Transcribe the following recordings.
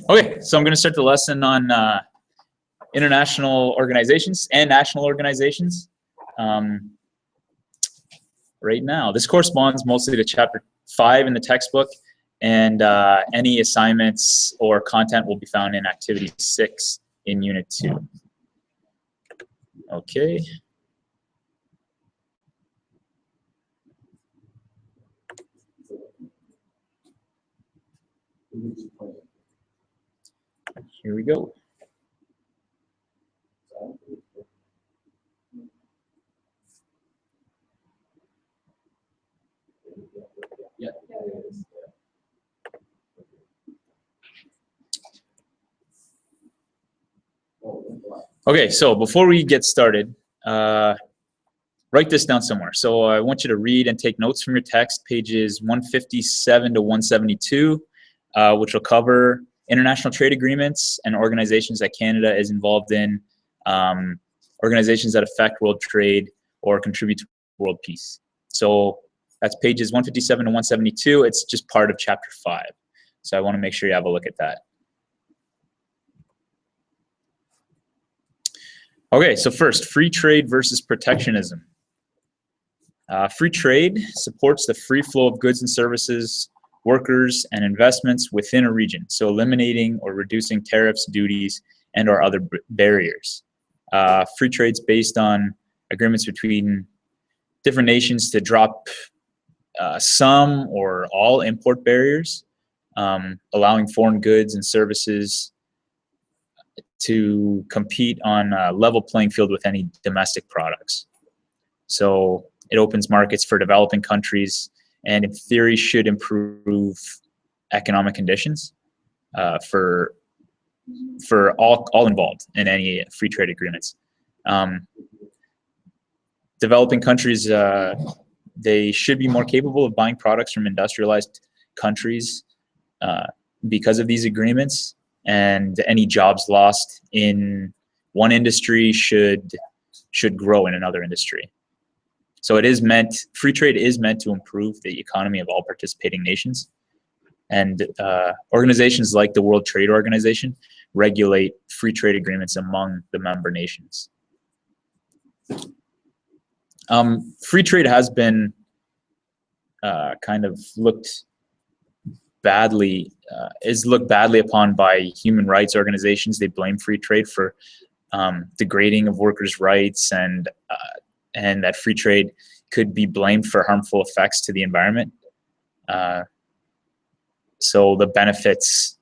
Okay, so I'm going to start the lesson on international organizations and national organizations right now. This corresponds mostly to Chapter 5 in the textbook, and any assignments or content will be found in Activity 6 in Unit 2. Okay. Here we go. Okay, so before we get started, write this down somewhere. So I want you to read and take notes from your text, pages 157 to 172, which will cover international trade agreements and organizations that Canada is involved in, organizations that affect world trade or contribute to world peace. So that's pages 157 to 172. It's just part of Chapter 5. So I want to make sure you have a look at that. Okay, so first, free trade versus protectionism. Free trade supports the free flow of goods and services, workers, and investments within a region, so eliminating or reducing tariffs, duties, and or other barriers. Free trade's based on agreements between different nations to drop some or all import barriers, allowing foreign goods and services to compete on a level playing field with any domestic products. So it opens markets for developing countries and in theory should improve economic conditions for all involved in any free trade agreements. Developing countries, they should be more capable of buying products from industrialized countries because of these agreements, and any jobs lost in one industry should grow in another industry. So it is meant, free trade is meant to improve the economy of all participating nations. And organizations like the World Trade Organization regulate free trade agreements among the member nations. Free trade has been kind of looked badly upon by human rights organizations. They blame free trade for degrading of workers' rights, and that free trade could be blamed for harmful effects to the environment. So the benefits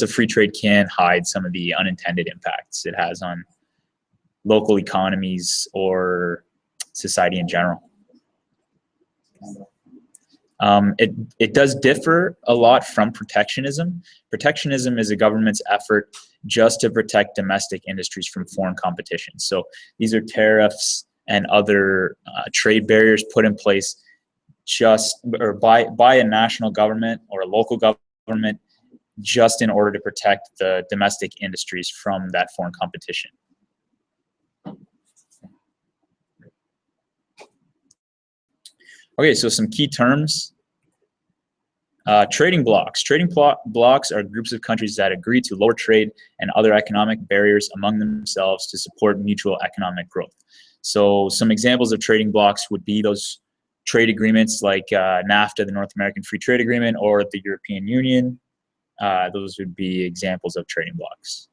of free trade can hide some of the unintended impacts it has on local economies or society in general. It does differ a lot from protectionism. Protectionism is a government's effort just to protect domestic industries from foreign competition. So these are tariffs and other trade barriers put in place by a national government or a local government just in order to protect the domestic industries from that foreign competition. Okay, so some key terms. Trading blocks. Trading blocks are groups of countries that agree to lower trade and other economic barriers among themselves to support mutual economic growth. So some examples of trading blocks would be those trade agreements like NAFTA, the North American Free Trade Agreement, or the European Union. Those would be examples of trading blocks.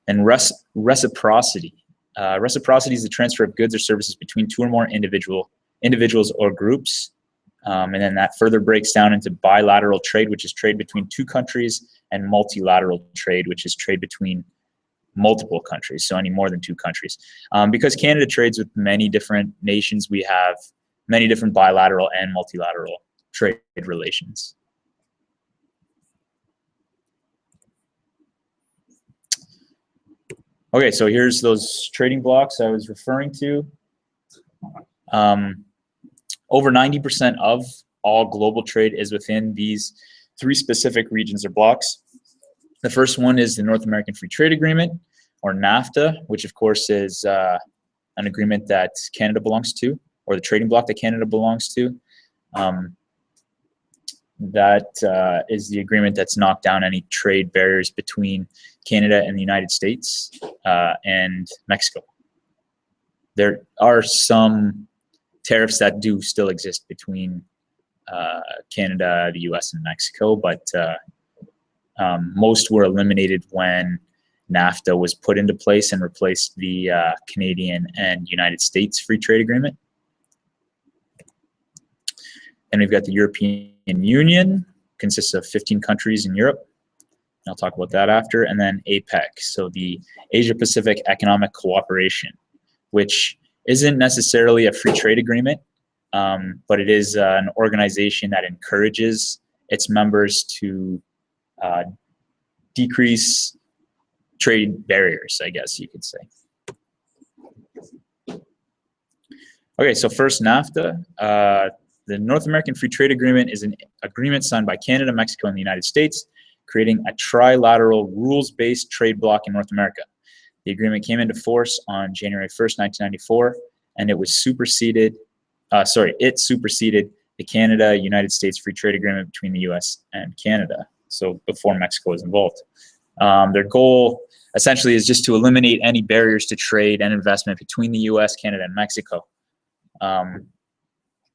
And reciprocity. Reciprocity is the transfer of goods or services between two or more individuals or groups. And then that further breaks down into bilateral trade, which is trade between two countries, and multilateral trade, which is trade between multiple countries, so any more than two countries. Because Canada trades with many different nations, we have many different bilateral and multilateral trade relations. Okay, so here's those trading blocks I was referring to. Over 90% of all global trade is within these three specific regions or blocks. The first one is the North American Free Trade Agreement, or NAFTA, which of course is an agreement that Canada belongs to, or the trading bloc that Canada belongs to. That is the agreement that's knocked down any trade barriers between Canada and the United States and Mexico. There are some tariffs that do still exist between Canada, the US, and Mexico, but most were eliminated when NAFTA was put into place and replaced the Canadian and United States Free Trade Agreement. And we've got the European Union, consists of 15 countries in Europe. I'll talk about that after. And then APEC, so the Asia-Pacific Economic Cooperation, which isn't necessarily a free trade agreement, but it is an organization that encourages its members to decrease trade barriers, I guess you could say. Okay, so first NAFTA. The North American Free Trade Agreement is an agreement signed by Canada, Mexico, and the United States, creating a trilateral rules-based trade bloc in North America. The agreement came into force on January 1st, 1994, and it superseded the Canada-United States Free Trade Agreement between the US and Canada, so before Mexico was involved. Their goal essentially is just to eliminate any barriers to trade and investment between the US, Canada, and Mexico.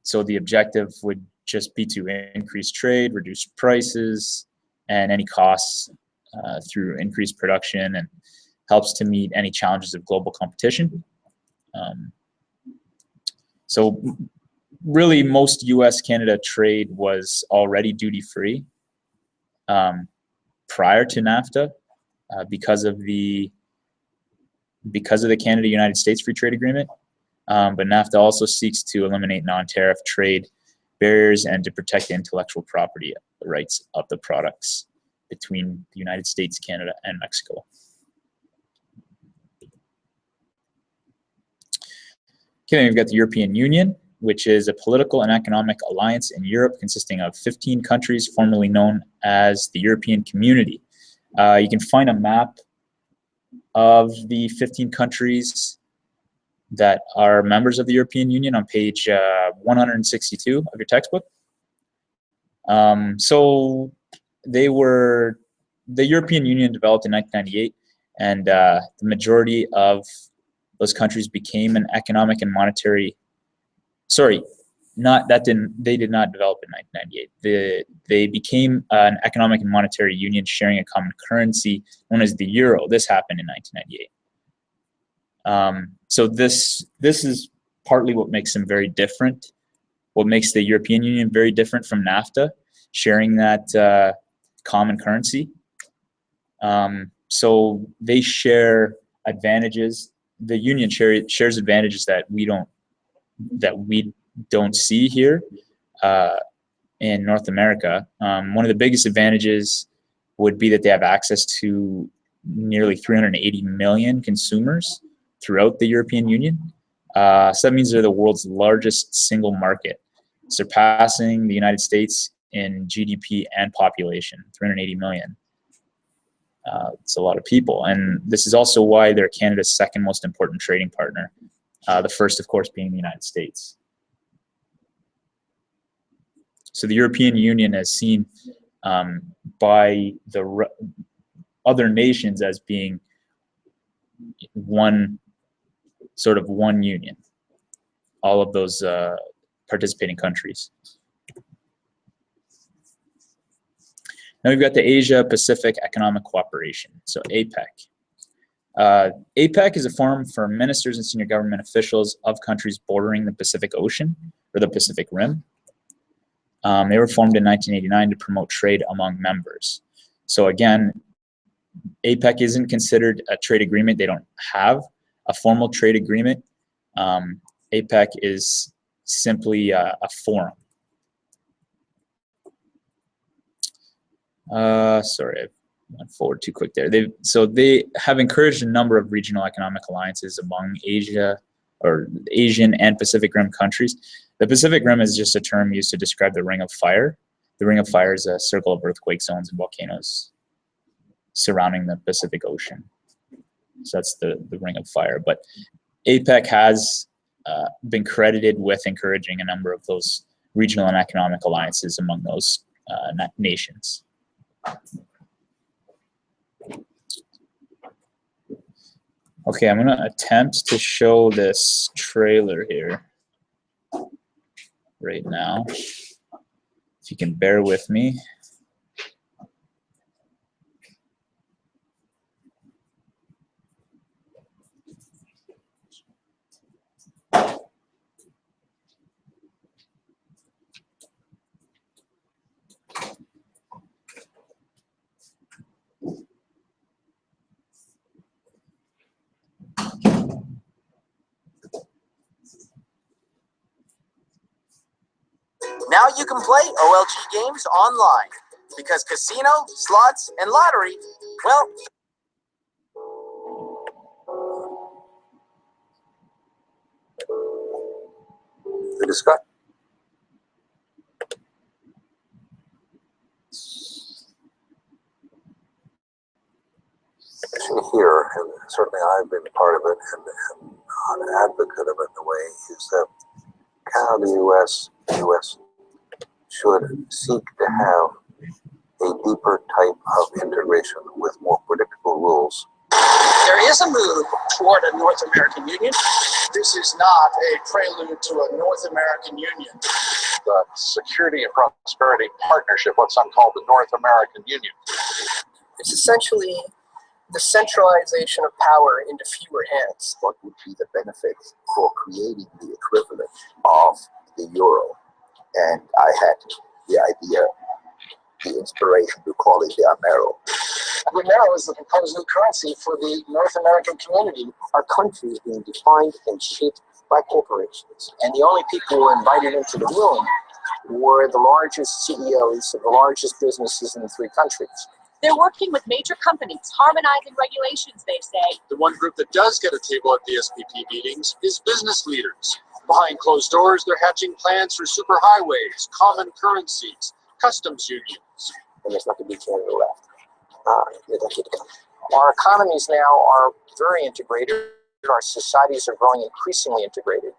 So the objective would just be to increase trade, reduce prices, and any costs through increased production, and helps to meet any challenges of global competition. So really most US-Canada trade was already duty-free prior to NAFTA because of the Canada-United States Free Trade Agreement. But NAFTA also seeks to eliminate non-tariff trade barriers and to protect the intellectual property rights of the products between the United States, Canada, and Mexico. Okay, we've got the European Union, which is a political and economic alliance in Europe consisting of 15 countries, formerly known as the European Community. You can find a map of the 15 countries that are members of the European Union on page 162 of your textbook. So the European Union developed in 1998, and the majority of those countries became an economic and monetary, they did not develop in 1998. They became an economic and monetary union sharing a common currency known as the euro. This happened in 1998. So this is partly what makes them very different, what makes the European Union very different from NAFTA, sharing that common currency. So they share advantages. The Union shares advantages that we don't see here in North America. One of the biggest advantages would be that they have access to nearly 380 million consumers throughout the European Union. So that means they're the world's largest single market, surpassing the United States in GDP and population, 380 million. It's a lot of people. And this is also why they're Canada's second most important trading partner, the first, of course, being the United States. So the European Union is seen by the other nations as being one union, all of those participating countries. Now we've got the Asia Pacific Economic Cooperation, so APEC. APEC is a forum for ministers and senior government officials of countries bordering the Pacific Ocean, or the Pacific Rim. They were formed in 1989 to promote trade among members. So again, APEC isn't considered a trade agreement. They don't have a formal trade agreement. APEC is simply a forum. Sorry, I went forward too quick there. They have encouraged a number of regional economic alliances among Asia, or Asian and Pacific Rim countries. The Pacific Rim is just a term used to describe the Ring of Fire. The Ring of Fire is a circle of earthquake zones and volcanoes surrounding the Pacific Ocean. So that's the Ring of Fire. But APEC has been credited with encouraging a number of those regional and economic alliances among those nations. Okay, I'm gonna attempt to show this trailer here right now. If you can bear with me. Now you can play OLG games online because casino, slots, and lottery, well, the discussion here, and certainly I've been part of it and an advocate of it in a way, is that Canada, the U.S. should seek to have a deeper type of integration with more predictable rules. There is a move toward a North American Union. This is not a prelude to a North American Union. The Security and Prosperity Partnership, what some call the North American Union. It's essentially the centralization of power into fewer hands. What would be the benefit for creating the equivalent of the euro? And I had the idea, the inspiration to call it the Amero. The Amero is the proposed new currency for the North American community. Our country is being defined and shaped by corporations. And the only people who were invited into the room were the largest CEOs of the largest businesses in the three countries. They're working with major companies, harmonizing regulations, they say. The one group that does get a table at the SPP meetings is business leaders. Behind closed doors, they're hatching plans for superhighways, common currencies, customs unions. And there's nothing we can to the left. Our economies now are very integrated. Our societies are growing increasingly integrated.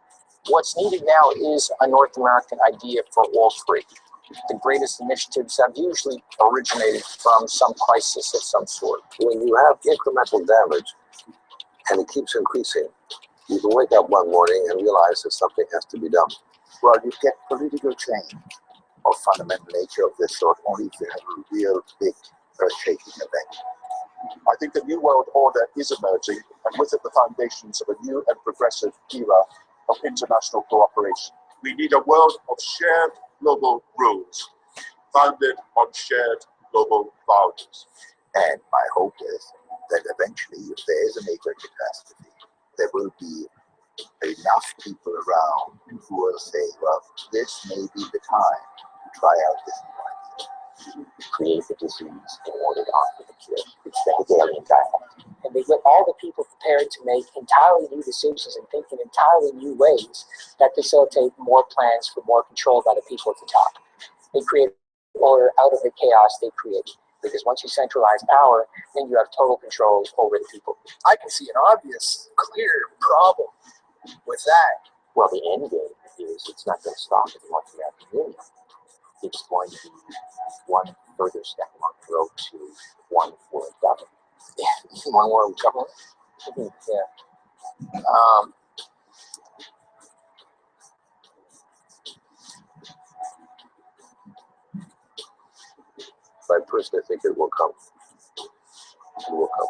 What's needed now is a North American idea for all three. The greatest initiatives have usually originated from some crisis of some sort. When you have incremental damage and it keeps increasing, you can wake up one morning and realize that something has to be done. Well, you get political change of fundamental nature of this sort only if you have a real big earth-shaking event. I think the New World Order is emerging, and with it the foundations of a new and progressive era of international cooperation. We need a world of shared global rules, founded on shared global values. And my hope is that eventually, if there is a major catastrophe, there will be enough people around who will say, well, this may be the time to try out this new idea. Create the disease in order to offer the cure. It's the Hegelian dialectic. And they get all the people prepared to make entirely new decisions and think in entirely new ways that facilitate more plans for more control by the people at the top. They create order out of the chaos they create. Because once you centralize power, then you have total control over the people. I can see an obvious, clear problem with that. Well, the end game is it's not going to stop at the North American Union. It's going to be one further step on the road to one world government. Yeah, one world government. Yeah. I personally think it will come. It will come.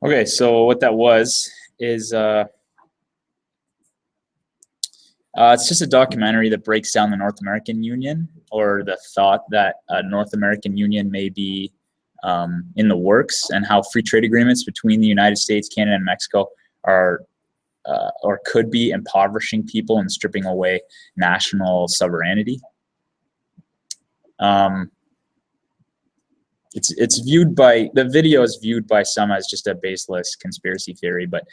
Okay, so what that was is it's just a documentary that breaks down the North American Union, or the thought that a North American Union may be in the works, and how free trade agreements between the United States, Canada, and Mexico are or could be impoverishing people and stripping away national sovereignty. it's viewed by, the video is viewed by some as just a baseless conspiracy theory, but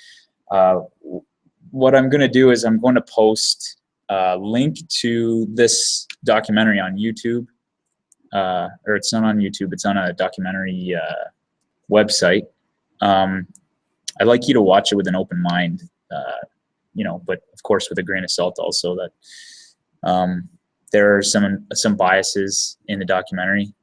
what I'm going to do is I'm going to post a link to this documentary on YouTube, or it's not on YouTube, it's on a documentary website. I'd like you to watch it with an open mind, you know, but of course with a grain of salt also, that there are some biases in the documentary.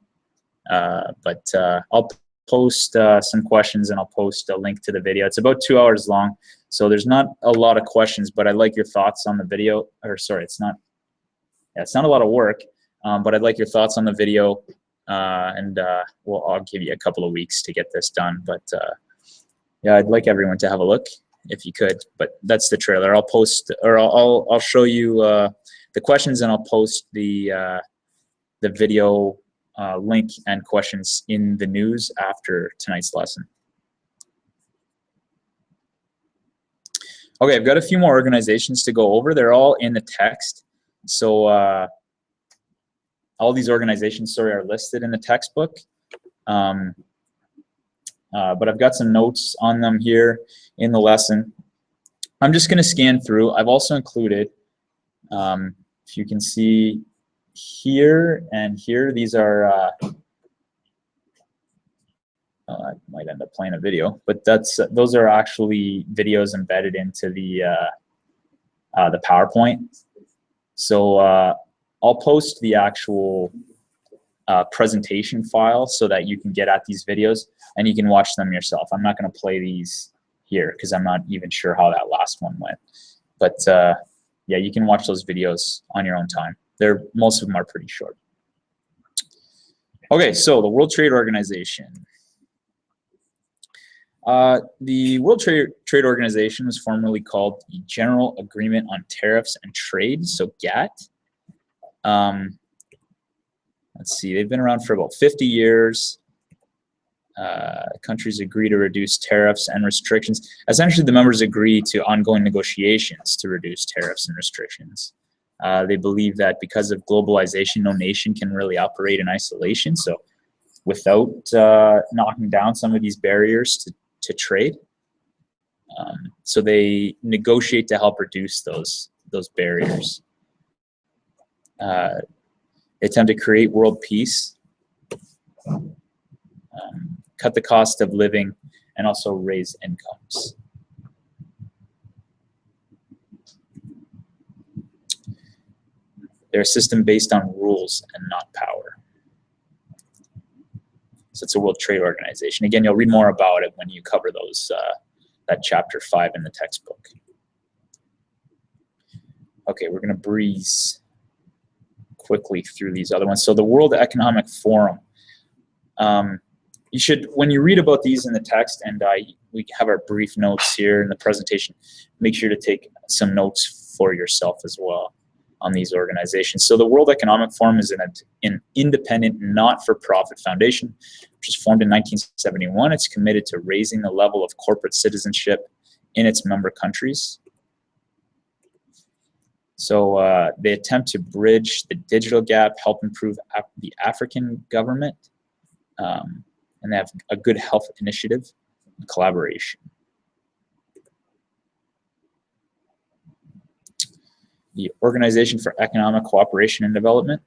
But I'll post some questions, and I'll post a link to the video. It's about 2 hours long, so there's not a lot of questions, but I'd like your thoughts on the video. Or sorry, it's not a lot of work, but I'd like your thoughts on the video, and well, I'll give you a couple of weeks to get this done. But yeah, I'd like everyone to have a look if you could. But that's the trailer. I'll post, or I'll show you the questions, and I'll post the video link and questions in the news after tonight's lesson. Okay, I've got a few more organizations to go over. They're all in the text. So all these organizations, sorry, are listed in the textbook. But I've got some notes on them here in the lesson. I'm just going to scan through. I've also included, if you can see here and here, these are, I might end up playing a video, but those are actually videos embedded into the PowerPoint. So I'll post the actual presentation file so that you can get at these videos and you can watch them yourself. I'm not going to play these here because I'm not even sure how that last one went. But yeah, you can watch those videos on your own time. Most of them are pretty short. Okay, so the World Trade Organization. The World Trade Organization was formerly called the General Agreement on Tariffs and Trade, so GATT. Let's see, they've been around for about 50 years. Countries agree to reduce tariffs and restrictions. Essentially, the members agree to ongoing negotiations to reduce tariffs and restrictions. They believe that because of globalization, no nation can really operate in isolation. So without knocking down some of these barriers to trade, so they negotiate to help reduce those barriers. They attempt to create world peace, cut the cost of living, and also raise incomes. They're a system based on rules and not power. So it's a World Trade Organization. Again, you'll read more about it when you cover those that chapter 5 in the textbook. Okay, we're going to breeze quickly through these other ones. So the World Economic Forum. You should, when you read about these in the text, and we have our brief notes here in the presentation, make sure to take some notes for yourself as well on these organizations. So the World Economic Forum is an independent, not-for-profit foundation, which was formed in 1971. It's committed to raising the level of corporate citizenship in its member countries. So they attempt to bridge the digital gap, help improve the African government, and they have a good health initiative and collaboration. The Organization for Economic Cooperation and Development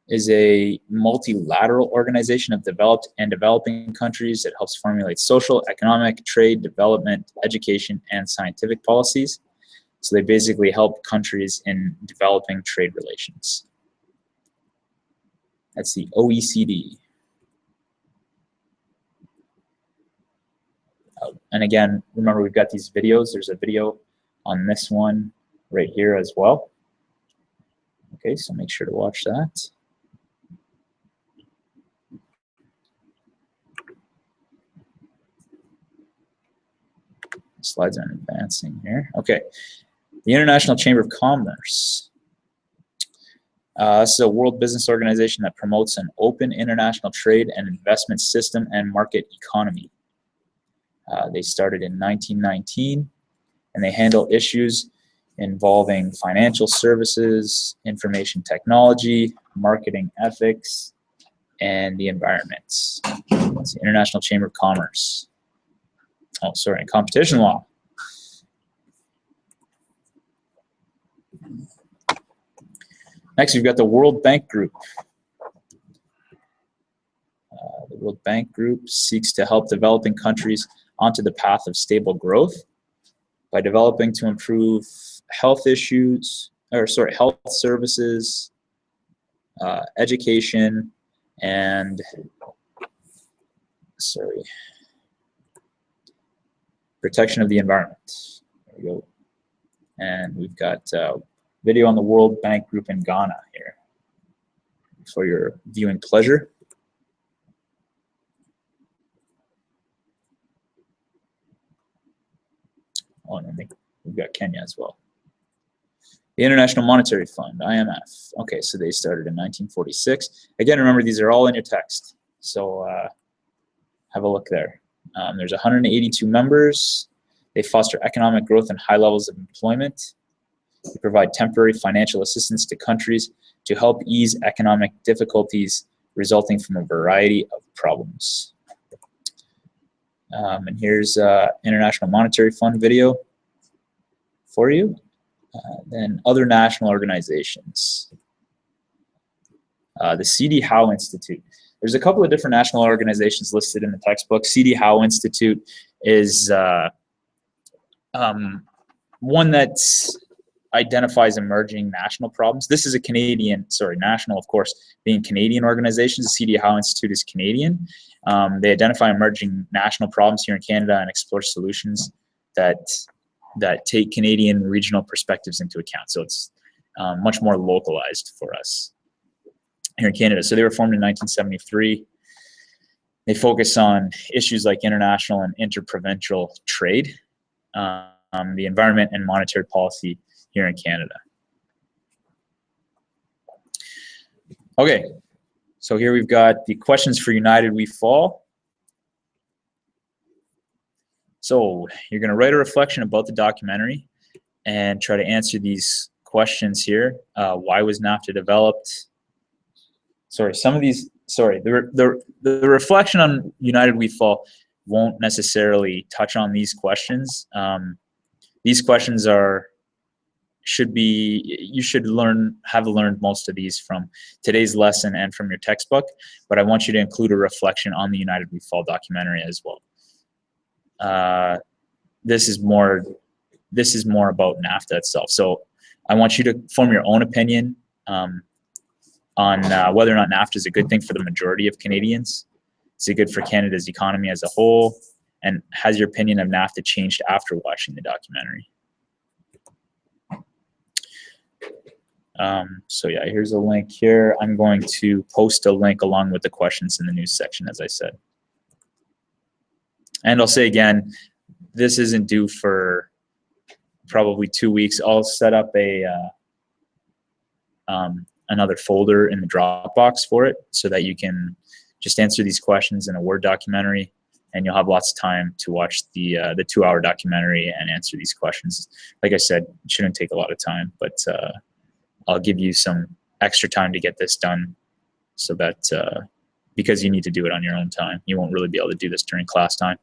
is a multilateral organization of developed and developing countries that helps formulate social, economic, trade, development, education, and scientific policies. So they basically help countries in developing trade relations. That's the OECD. And again, remember we've got these videos. There's a video on this one right here as well. Okay, so make sure to watch that. Slides aren't advancing here. Okay, the International Chamber of Commerce. This is a world business organization that promotes an open international trade and investment system and market economy. They started in 1919, and they handle issues involving financial services, information technology, marketing ethics, and the environment. Let's see, International Chamber of Commerce. Oh, sorry, and competition law. Next, we've got the World Bank Group. The World Bank Group seeks to help developing countries onto the path of stable growth by developing to improve health services, education, and protection of the environment. There we go. And we've got video on the World Bank Group in Ghana here for your viewing pleasure. Oh, and I think we've got Kenya as well. The International Monetary Fund, IMF. Okay, so they started in 1946. Again, remember, these are all in your text, so have a look there. There's 182 members. They foster economic growth and high levels of employment. They provide temporary financial assistance to countries to help ease economic difficulties resulting from a variety of problems. And here's International Monetary Fund video for you. Then other national organizations. The C.D. Howe Institute. There's a couple of different national organizations listed in the textbook. C.D. Howe Institute is one that identifies emerging national problems. This is a Canadian, national, of course, being Canadian organizations. The C.D. Howe Institute is Canadian. They identify emerging national problems here in Canada and explore solutions that take Canadian regional perspectives into account. So it's much more localized for us here in Canada. So they were formed in 1973. They focus on issues like international and interprovincial trade, the environment and monetary policy here in Canada. Okay, so here we've got the questions for United We Fall. So you're going to write a reflection about the documentary and try to answer these questions here. Why was NAFTA developed? The reflection on United We Fall won't necessarily touch on these questions. These questions you should have learned most of these from today's lesson and from your textbook, but I want you to include a reflection on the United We Fall documentary as well. This is more about NAFTA itself. So I want you to form your own opinion on whether or not NAFTA is a good thing for the majority of Canadians. Is it good for Canada's economy as a whole? And has your opinion of NAFTA changed after watching the documentary? So yeah, here's a link here. I'm going to post a link along with the questions in the news section, as I said. And I'll say again, this isn't due for probably 2 weeks. I'll set up another folder in the Dropbox for it so that you can just answer these questions in a Word documentary, and you'll have lots of time to watch the 2-hour documentary and answer these questions. Like I said, it shouldn't take a lot of time, but I'll give you some extra time to get this done so that because you need to do it on your own time. You won't really be able to do this during class time.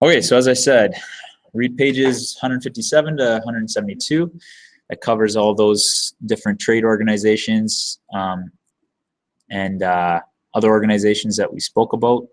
Okay, so as I said, read pages 157 to 172. That covers all those different trade organizations and other organizations that we spoke about.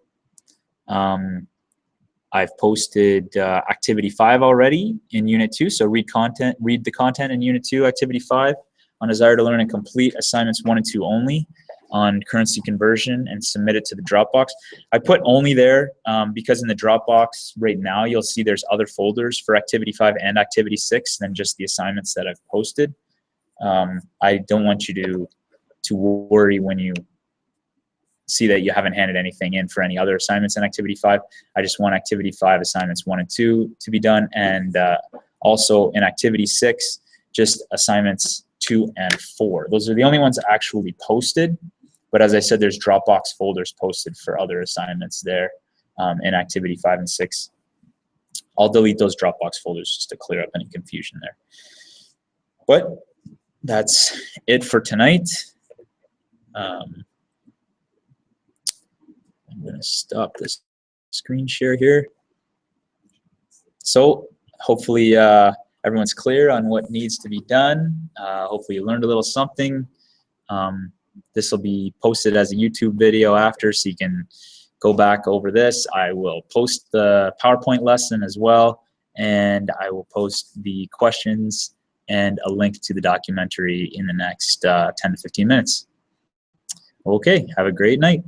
I've posted Activity 5 already in Unit 2, so read the content in Unit 2, Activity 5, on Desire to Learn and complete assignments 1 and 2 only on currency conversion and submit it to the Dropbox. I put only there because in the Dropbox right now you'll see there's other folders for Activity 5 and Activity 6 than just the assignments that I've posted. I don't want you to worry when you see that you haven't handed anything in for any other assignments in Activity 5. I just want Activity 5 assignments 1 and 2 to be done, and also in Activity 6, just assignments 2 and 4. Those are the only ones actually posted, but as I said, there's Dropbox folders posted for other assignments there in Activity 5 and 6. I'll delete those Dropbox folders just to clear up any confusion there. But that's it for tonight. I'm going to stop this screen share here. So hopefully everyone's clear on what needs to be done. Hopefully you learned a little something. This will be posted as a YouTube video after, so you can go back over this. I will post the PowerPoint lesson as well, and I will post the questions and a link to the documentary in the next 10 to 15 minutes. Okay, have a great night.